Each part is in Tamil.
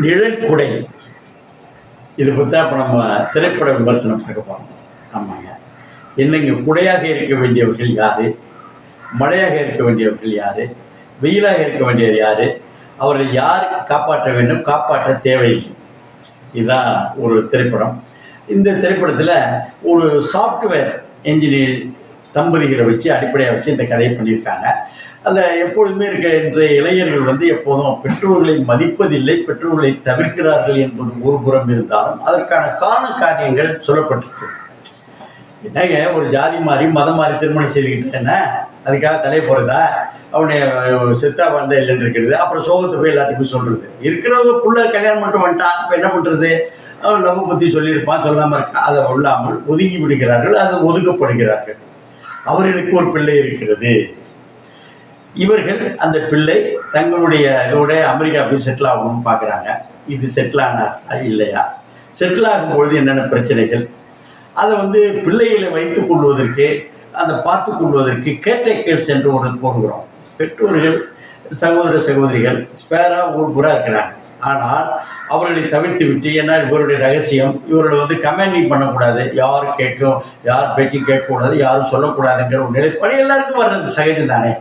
நிழற்குடை இதை பற்றி இப்போ நம்ம திரைப்பட விமர்சனம் பார்க்க போகிறோம். ஆமாங்க, என்னங்க குடையாக இருக்க வேண்டியவர்கள் யார், மழையாக இருக்க வேண்டியவர்கள் யார், வெயிலாக இருக்க வேண்டியவர் யார், அவரை யார் காப்பாற்ற வேண்டும், காப்பாற்ற தேவையில்லை. இதுதான் ஒரு திரைப்படம். இந்த திரைப்படத்தில் ஒரு சாஃப்ட்வேர் என்ஜினியர் தம்பதிகளை வச்சு அடிப்படையாக வச்சு இந்த கதையை பண்ணியிருக்காங்க. அந்த எப்பொழுதுமே இருக்க இன்றைய இளைஞர்கள் எப்போதும் பெற்றோர்களை மதிப்பதில்லை, பெற்றோர்களை தவிர்க்கிறார்கள் என்பது ஒரு புறம் இருந்தாலும் அதற்கான காரணங்கள் சொல்லப்பட்டிருக்கு. என்னங்க, ஒரு ஜாதி மாறி மதம் மாறி திருமணம் செய்துக்கிட்டேன்னா அதுக்காக தலையை போகிறதா, அவனுடைய செத்தா வாழ்ந்தா இல்லைன்னு இருக்கிறது. அப்புறம் சோகத்தை போய் எல்லாத்துக்கும் சொல்கிறது. இருக்கிறவங்க புள்ள கல்யாணம் மட்டும் வந்துட்டான், இப்போ என்ன பண்ணுறது, அவன் லவ் பற்றி சொல்லியிருப்பான், சொல்லாமல் இருக்கான். அதை கொள்ளாமல் ஒதுங்கி விடுகிறார்கள், அது ஒதுக்கப்படுகிறார்கள். அவர்களுக்கு ஒரு பிள்ளை இருக்கிறது. இவர்கள் அந்த பிள்ளை தங்களுடைய இதோட அமெரிக்கா போய் செட்டில் ஆகணும்னு பார்க்குறாங்க. இது செட்டில் ஆனா இல்லையா, செட்டில் ஆகும்பொழுது என்னென்ன பிரச்சனைகள், அதை பிள்ளைகளை வைத்துக் கொள்வதற்கு, அதை பார்த்து கொள்வதற்கு கேர்டேக்கர்ஸ் என்று ஒரு போகிறோம். பெற்றோர்கள் சகோதர சகோதரிகள் ஸ்பேராக ஊர்புறாக இருக்கிறாங்க. ஆனால் அவர்களை தவிர்த்து விட்டு, ஏன்னா இவருடைய ரகசியம், இவர்களை கமெண்டிங் பண்ணக்கூடாது, யார் கேட்கும், யார் பேச்சும் கேட்கக்கூடாது, யாரும் சொல்லக்கூடாதுங்கிற ஒரு நிலைப்பாடு எல்லாருக்கும் வர்றது சகஜம் தானே.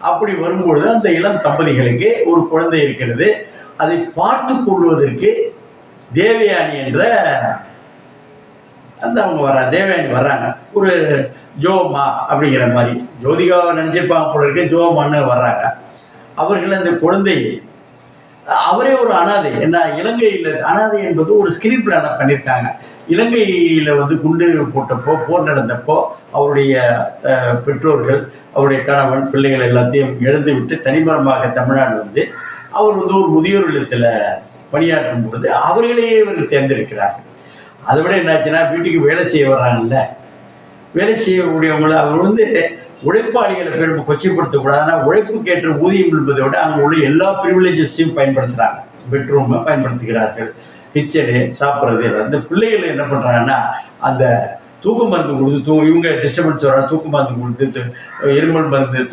அப்படி வரும்பொழுது அந்த இளம் தம்பதிகளுக்கு ஒரு குழந்தை இருக்கிறது. அதை பார்த்து கொள்வதற்கு தேவயானி என்ற அந்த அவங்க வர்றாங்க, தேவயானி வர்றாங்க. ஒரு ஜோமா அப்படிங்கிற மாதிரி ஜோதிகாவை நினச்சிருப்பாங்க போல இருக்கு, ஜோமான்னு வர்றாங்க. அவர்கள் அந்த குழந்தை, அவரே ஒரு அனாதை. என்ன, இலங்கையில் அனாதை என்பது ஒரு ஸ்கிரீன் பிளான பண்ணியிருக்காங்க. இலங்கையில் குண்டு போட்டப்போ, போர் நடந்தப்போ அவருடைய பெற்றோர்கள், அவருடைய கணவன், பிள்ளைகள் எல்லாத்தையும் இழந்து விட்டு தனிமரமாக தமிழ்நாடு அவர் ஒரு முதியோர் இல்லத்தில் பணியாற்றும் பொழுது அவர்களையே இவர்கள் தேர்ந்தெடுக்கிறார்கள். அதை விட என்னாச்சுன்னா, வீட்டுக்கு வேலை செய்ய வர்றாங்கல்ல, வேலை செய்யக்கூடியவங்களை அவர் உழைப்பாளிகளை பேர் கொச்சைப்படுத்தக்கூடாது. ஆனால் உழைப்புக்கேற்ற ஊதியம் என்பதை விட அங்கே உள்ள எல்லா ப்ரிவிலேஜஸையும் பயன்படுத்துகிறாங்க. பெட்ரூமை பயன்படுத்துகிறார்கள், கிச்சனு, சாப்பிட்றது. அந்த பிள்ளைகள் என்ன பண்ணுறாங்கன்னா, அந்த தூக்க மருந்து கொடுத்து இவங்க டிஸ்டர்பன்ஸ் வர தூக்க மருந்து கொடுத்து, இருமல் மருந்து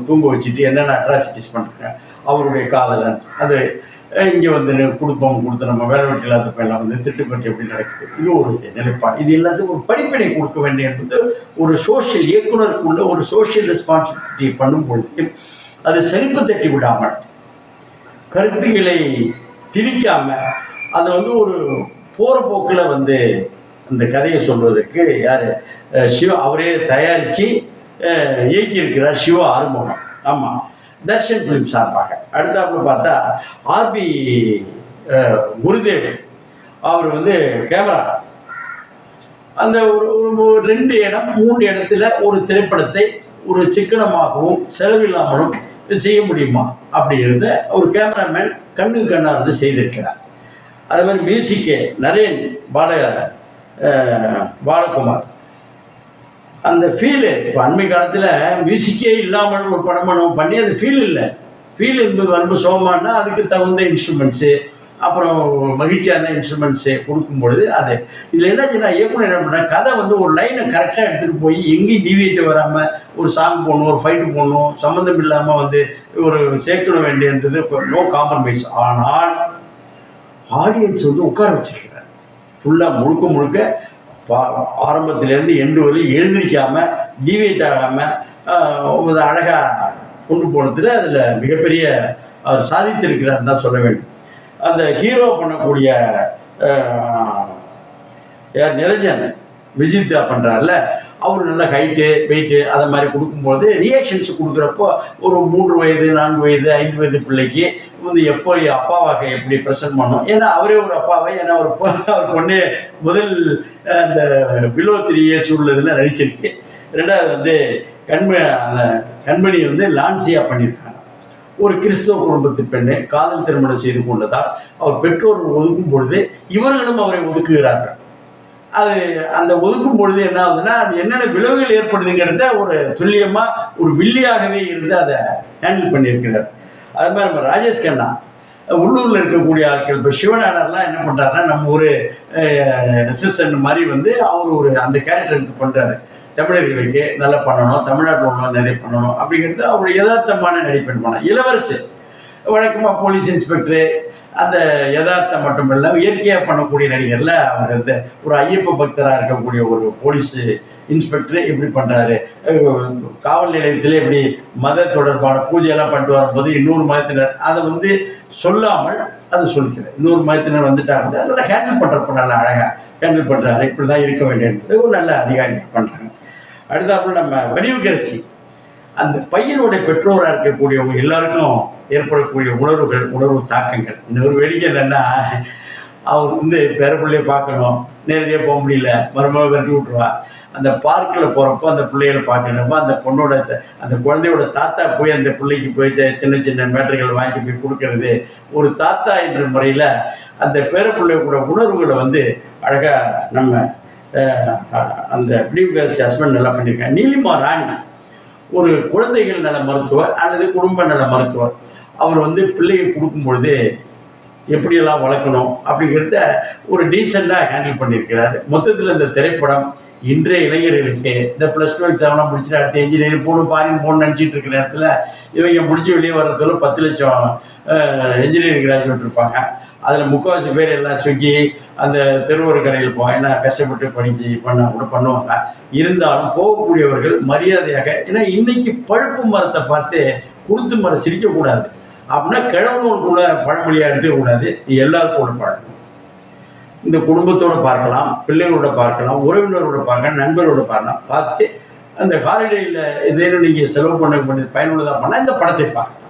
தூங்க வச்சுட்டு என்னென்ன அட்ராசிட்டிஸ் பண்ணுறாங்க. அவருடைய காதலன் அது இங்கே கொடுத்து நம்ம வேலை வெட்டி இல்லாத எல்லாம் திட்டுப்பட்டு எப்படி நடக்குது. இது ஒரு நிலைப்பாடு. இது எல்லாத்துக்கும் ஒரு படிப்பினை கொடுக்க வேண்டிய என்பது ஒரு சோஷியல் இயக்குனருக்குள்ள ஒரு சோஷியல் ரெஸ்பான்சிபிலிட்டி பண்ணும்பொழுது அது செழிப்பு தட்டி விடாமல், கருத்துக்களை திணிக்காமல், அதை ஒரு போகிற போக்கில் அந்த கதையை சொல்வதற்கு யார், சிவா அவரே தயாரித்து இயக்கியிருக்கிறார், சிவா ஆறுமுகம். ஆமாம், தர்ஷன் ஃபிலிம் சார்பாக. அடுத்தாப்புல பார்த்தா ஆர்பி குருதேவ் அவர் கேமரா. அந்த ஒரு 2 இடம் 3 இடத்துல ஒரு திரைப்படத்தை ஒரு சிக்கனமாகவும் செலவில்லாமலும் செய்ய முடியுமா அப்படிங்கிறத ஒரு கேமராமேன் கண்ணு கண்ணா செய்திருக்கிறார். அதே மாதிரி மியூசிக்கு நரேன் பாலகுமார். அந்த ஃபீலு இப்போ அண்மை காலத்தில் மியூசிக்கே இல்லாமல் ஒரு படம் பண்ணி அது ஃபீல் இல்லை. ஃபீல் என்பது வரும்போது சோகமானா அதுக்கு தகுந்த இன்ஸ்ட்ருமெண்ட்ஸு, அப்புறம் மகிழ்ச்சியான இன்ஸ்ட்ருமெண்ட்ஸு கொடுக்கும்பொழுது அது இதில் என்னாச்சுன்னா, இயக்குனர் என்ன பண்ண, கதை ஒரு லைனை கரெக்டாக எடுத்துகிட்டு போய் எங்கேயும் டிவியேட் வராமல் ஒரு சாங் போடணும், ஒரு ஃபைட்டு போடணும், சம்மந்தம் இல்லாமல் ஒரு சேர்க்கணும் வேண்டியது நோ காம்ப்ரமைஸ். ஆனால் ஆடியன்ஸ் உட்கார வச்சிருக்கிறார் ஃபுல்லாக முழுக்க ஆரம்பத்திலேருந்து எண்டு வரையும் எழுந்திரிக்காமல், டிவியேட் ஆகாமல் அழகாக கொண்டு போனதில் அதில் மிகப்பெரிய அவர் சாதித்திருக்கிறார் தான் சொல்ல வேண்டும். அந்த ஹீரோ பண்ணக்கூடிய நிரஞ்சன் விஜித்தா பண்ணுறாருல, அவர் நல்ல ஹைட்டு வெயிட்டு அதை மாதிரி கொடுக்கும்போது ரியாக்ஷன்ஸ் கொடுக்குறப்போ ஒரு 3 வயது 4 வயது 5 வயது பிள்ளைக்கு எப்போ அப்பாவாக எப்படி ப்ரெசென்ட் பண்ணணும். ஏன்னா அவரே ஒரு அப்பாவை, ஏன்னா அவர் பொண்ணு முதல் அந்த பிலோ 3 இயர்ஸ் உள்ளதில் நடிச்சிருக்கு. 2வது அந்த கண்மணி லான்சியா பண்ணியிருக்காங்க. ஒரு கிறிஸ்தவ குடும்பத்து பெண்ணை காதல் திருமணம் செய்து கொண்டதால் அவர் பெற்றோர்கள் ஒதுக்கும் பொழுது இவர்களும் அவரை ஒதுக்குகிறார்கள். அது அந்த ஒதுக்கும் பொழுது என்ன ஆகுதுன்னா, அது என்னென்ன விளைவுகள் ஏற்படுதுங்கிறத ஒரு துல்லியமாக ஒரு வில்லியாகவே இருந்து அதை ஹேண்டில் பண்ணியிருக்கிறார். அது மாதிரி நம்ம ராஜேஷ் கண்ணா உள்ளூரில் இருக்கக்கூடிய ஆட்கள், இப்போ சிவநாடர்லாம் என்ன பண்ணுறாருன்னா, நம்ம ஒரு அசிஸ்டன்ட் மாதிரி அவர் அந்த கேரக்டர் எடுத்து பண்ணுறாரு. தமிழர்களுக்கு நல்லா பண்ணணும், தமிழ்நாட்டில் உள்ள நிறைய பண்ணணும் அப்படிங்கிறது அவருடைய யதார்த்தமான நடிப்பெண் பண்ண. இளவரசு வழக்கமாக போலீஸ் இன்ஸ்பெக்டரு அந்த யதார்த்தம் மட்டும் இல்லாமல் இயற்கையாக பண்ணக்கூடிய நடிகரில் அவர் இந்த ஒரு ஐயப்ப பக்தராக இருக்கக்கூடிய ஒரு போலீஸ் இன்ஸ்பெக்டர் எப்படி பண்ணுறாரு, காவல் நிலையத்தில் எப்படி மத தொடர்பான பூஜையெல்லாம் பண்ணிட்டு வரும்போது இன்னொரு மதத்தினர் அதை வந்து சொல்லாமல் அது சொல்லிக்கிறேன், இன்னொரு மதத்தினர் வந்துட்டாங்க அதெல்லாம் ஹேண்டில் பண்ணுறப்ப நல்லா அழகாக ஹேண்டில் பண்ணுறாரு. இப்படி தான் இருக்க வேண்டியது ஒரு நல்ல அதிகாரியாக பண்ணுறாங்க. அடுத்தாப்புல நம்ம வடிவுக்கரசி, அந்த பையனுடைய பெற்றோராக இருக்கக்கூடியவங்க எல்லாருக்கும் ஏற்படக்கூடிய உணர்வு தாக்கங்கள். இன்னொரு வேடிக்கை என்னென்னா, அவர் வந்து பேரப்பிள்ளையை பார்க்கணும், நேரடியாக போக முடியல, மருமக விரட்டி விட்ருவா. அந்த பார்க்கில் போகிறப்போ அந்த பிள்ளைகளை பார்க்கணுப்போ அந்த பொண்ணோட அந்த குழந்தையோட தாத்தா போய் அந்த பிள்ளைக்கு போய் சின்ன சின்ன மேட்டர்கள் வாங்கி போய் கொடுக்கறது, ஒரு தாத்தா என்ற முறையில் அந்த பேரப்பிள்ளையோட உணர்வுகளை வந்து அழகாக நம்ம அந்த வடிவுக்கரசி ஹஸ்பண்ட் நல்லா பண்ணியிருக்காங்க. நீலிமா ராணி ஒரு குழந்தைகள் நல மருத்துவர் அல்லது குடும்ப நல மருத்துவர். அவர் வந்து பிள்ளையை கொடுக்கும் பொழுது எப்படியெல்லாம் வளர்க்கணும் அப்படிங்கிறத ஒரு டீசெண்டாக ஹேண்டில் பண்ணியிருக்கிறார். மொத்தத்தில் இந்த திரைப்படம் இன்றைய இளைஞர்களுக்கு இந்த +2 எக்ஸாம்லாம் முடிச்சுட்டு அடுத்த இன்ஜினியரிங் போகணும் ஃபாரின் போகணும்னு நினச்சிட்டு இருக்கிற நேரத்தில் இவங்க முடிச்சு வெளியே வர்றதுல 10 லட்சம் இன்ஜினியரிங் கிராஜுவேட் இருப்பாங்க. அதில் முக்கால்வாசி பேர் எல்லாம் ஸ்விக்கி அந்த தெருவோர கடையில் போவாங்க, ஏன்னா கஷ்டப்பட்டு படித்து பண்ணால் கூட பண்ணுவாங்க. இருந்தாலும் போகக்கூடியவர்கள் மரியாதையாக, ஏன்னா இன்னைக்கு பழுப்பு மரத்தை பார்த்து குருத்து மரம் சிரிக்கக்கூடாது அப்படின்னா கிழவனோட பழமொழியாக எடுத்துக்கூடாது. எல்லாருக்கும் பழக்கம். இந்த குடும்பத்தோடு பார்க்கலாம், பிள்ளைகளோட பார்க்கலாம், உறவினரோட பார்க்கலாம், நண்பரோட பார்க்கலாம். பார்த்து அந்த ஹாலிடேயில் எதேனும் நீங்கள் செலவு பண்ண பயனுள்ளதாக பண்ணால் இந்த படத்தை பார்க்கலாம்.